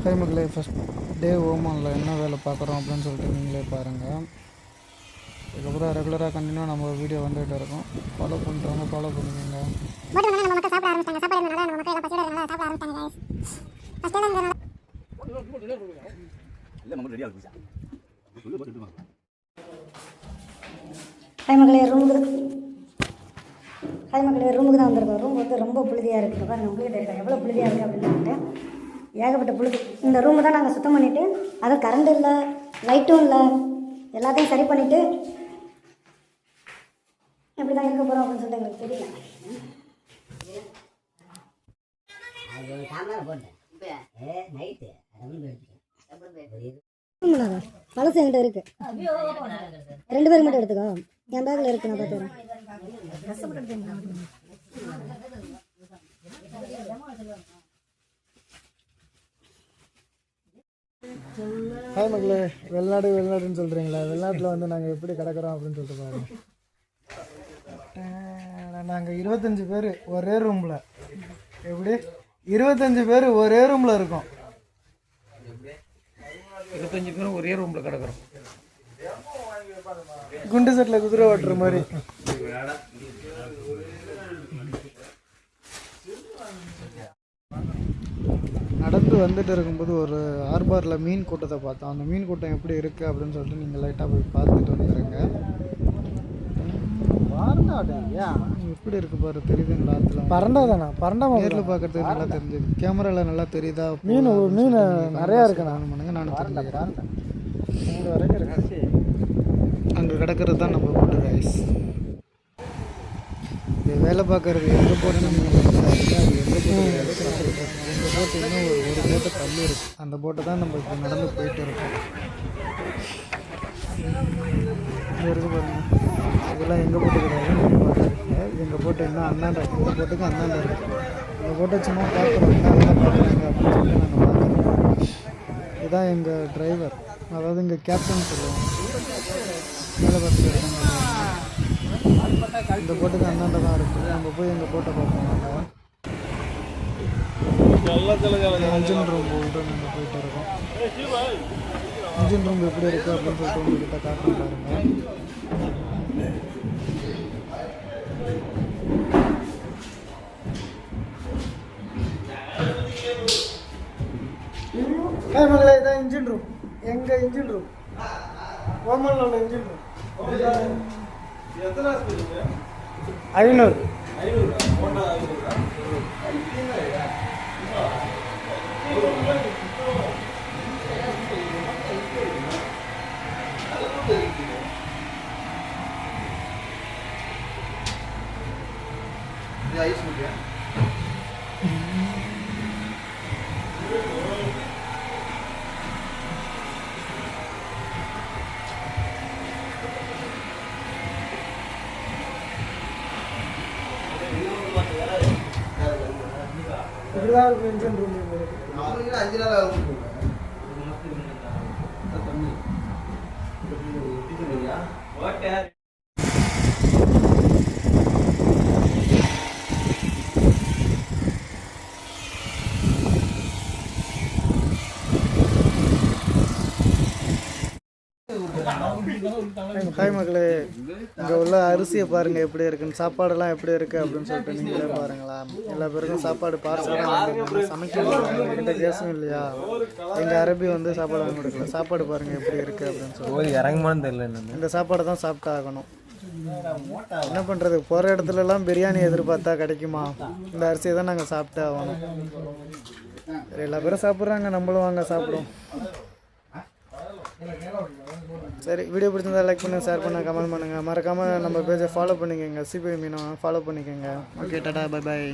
High மக்களே, first day ஓமானில் என்ன வேலை பார்க்குறோம் அப்படின்னு சொல்லிட்டு நீங்களே பாருங்கள். இதுக்கப்புறம் ரெகுலராக கண்டினியூவாக நம்ம வீடியோ வந்துகிட்டு இருக்கோம். ஃபாலோ பண்ணுறவங்க ஃபாலோ பண்ணிக்கோங்க. ஹாய் மக்களே, ரூமுக்கு தான் வந்திருக்கோம். ரூம் வந்து ரொம்ப புழுதியாக இருக்குது. பாருங்கள், உங்களுக்கு தெரியும் எவ்வளோ புழுதியாக இருக்குது அப்படின்னு சொல்லிட்டு. ஏகப்பட்ட புழுதி. இந்த ரூமு தான் நாங்கள் சுத்தம் பண்ணிவிட்டு, அதை கரண்ட் இல்லை, லைட்டும் இல்லை, எல்லாத்தையும் சரி பண்ணிவிட்டு எப்படி தான் இருக்க போகிறோம் அப்படின்னு சொல்லிட்டு எங்களுக்கு தெரியல. பழசு என்கிட்ட இருக்கு, 2 பேருக்கு மட்டும் எடுத்துக்கோ. என் பேக்கில் இருக்கு, நான் பார்த்துறேன். ஹாய் மக்களே, வெளிநாடுன்னு சொல்கிறீங்களா? வெளிநாட்டில் வந்து நாங்கள் எப்படி கிடக்கிறோம் அப்படின்னு சொல்லிட்டு பாருங்க. நாங்கள் 25 பேர் ஒரே ரூமில், எப்படி 25 பேர் ஒரே ரூமில் இருக்கோம். 25 பேரும் ஒரே ரூமில் கிடக்கிறோம். குண்டு செட்டில் குதிரை ஓட்டுற மாதிரி. நடந்து வந்துட்டு இருக்கும்போது ஒரு ஆர்பாரில் மீன் கூட்டத்தை பார்த்தோம். அந்த மீன் கூட்டம் எப்படி இருக்குது அப்படின்னு சொல்லிட்டு நீங்கள் லைட்டாக போய் பார்த்துட்டு வந்துடுங்க. எப்படி இருக்குது பாரு, தெரியுதுங்களா? பரண்டா தானே, பரண்டா நேரில் பார்க்குறதுக்கு நல்லா தெரிஞ்சுது. கேமராவில் நல்லா தெரியுதா? மீன் நிறையா இருக்குது. நானும் பண்ணுங்க, நானும் தெரிஞ்சுக்கிறேன். அங்கே கிடக்கிறது தான் நம்ம போட்டு ரைஸ். வேலை பார்க்குறது எங்கே போட்டுன்னு நீங்கள் எங்கள் போட்டு இன்னும் ஒரு போட்டை தள்ளி இருக்குது. அந்த போட்டை தான் நம்ம இப்போ நடந்து போயிட்டு இருக்கோம். இங்கே இருக்குது பாருங்கள், இதெல்லாம் எங்கள் போட்டு கிடையாது. எங்கள் போட்டு இன்னும் அண்ணாண்ட, இந்த போட்டுக்கு அண்ணாண்ட இருக்குது. இந்த போட்டை சும்மா பார்க்குறோம், என்ன பார்க்குறாங்க அப்படின்னு சொல்லிட்டு நாங்கள் பார்க்குறோம். இதுதான் எங்கள் டிரைவர், அதாவது இங்கே கேப்டன் சொல்லுவோம். வேலை பார்த்துட்டு இருக்காங்க. இந்த போட்டுக்கு அண்ணாண்ட தான் இருக்குது. நம்ம போய் எங்கள் போட்டை பார்ப்போம். இன்ஜின் ரூம் போட்டு நம்ம போயிட்டு இருக்கோம். இன்ஜின் ரூம் எப்படி இருக்குது அப்படின்னு சொல்லிட்டு உங்கள்கிட்ட காட்டுறோம் பாருங்கள். மகளே, இதான் இன்ஜின் ரூம், எங்கள் இன்ஜின் ரூம், ஓமனில் உள்ள இன்ஜின் ரூம். 500. இப்படிதான் இன்ஜின் ரூம். 5 நாள் ஆகும். ஹாய் மக்களே, இங்கே உள்ள அரிசியை பாருங்கள் எப்படி இருக்குன்னு, சாப்பாடெல்லாம் எப்படி இருக்குது அப்படின்னு சொல்லிட்டு நீங்களே பாருங்களா. எல்லா பேருக்கும் சாப்பாடு பார்சலாக சமைக்கணும். என்கிட்ட கேஸும் இல்லையா, எங்கள் அரபி வந்து சாப்பாடு வாங்கி கொடுக்கல. சாப்பாடு பாருங்கள் எப்படி இருக்குது அப்படின்னு சொல்லி இறங்குமான்னு தெரியல. இந்த சாப்பாடை தான் சாப்பிட்டு ஆகணும். என்ன பண்ணுறது, போகிற இடத்துலலாம் பிரியாணி எதிர்பார்த்தா கிடைக்குமா? இந்த அரிசியை தான் நாங்கள் சாப்பிட்டு ஆகணும். எல்லா பேரும் சாப்பிட்றாங்க, நம்மளும் வாங்க சாப்பிடுவோம். சரி, வீடியோ பிடிச்சிருந்தா லைக் பண்ணுங்கள், ஷேர் பண்ணுங்கள், கமெண்ட் பண்ணுங்கள். மறக்காமல் நம்ம பேஜை ஃபாலோ பண்ணிக்கோங்க. சிபிஐ மீனை ஃபாலோ பண்ணிக்கோங்க. Okay, Tata, bye bye.